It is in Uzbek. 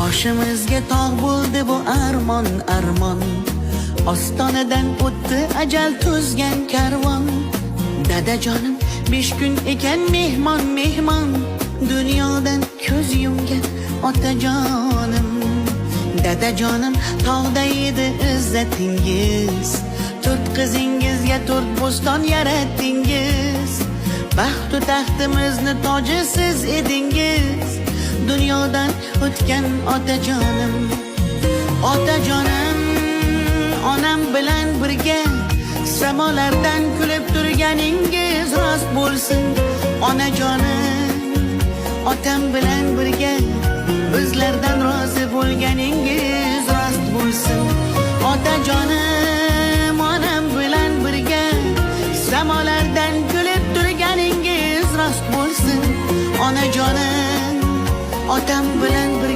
Boshimizga tog' bo'ldi bu armon armon, ostonadan o'tdi ajal to'zgan karvon. Dadajonim 5 kun ekan mehmon mehmon, dunyodan ko'z yumgan otajonim. Dadajonim tog'da edi izzatingiz, 4 qizingizga 4 bo'ston yaratdingiz. Baxtu taxtimizni toji siz edingiz, dunyodan o'tgan otajonim. Otajonim, onam bilan birga samolardan kulib turganingiz rost bo'lsin. Onajonim, otam bilan birga o'zlardan rozi bo'lganingiz rost bo'lsin. Otajonim, onam bilan birga samolardan kulib turganingiz rost bo'lsin. Onajonim, otam bilan birga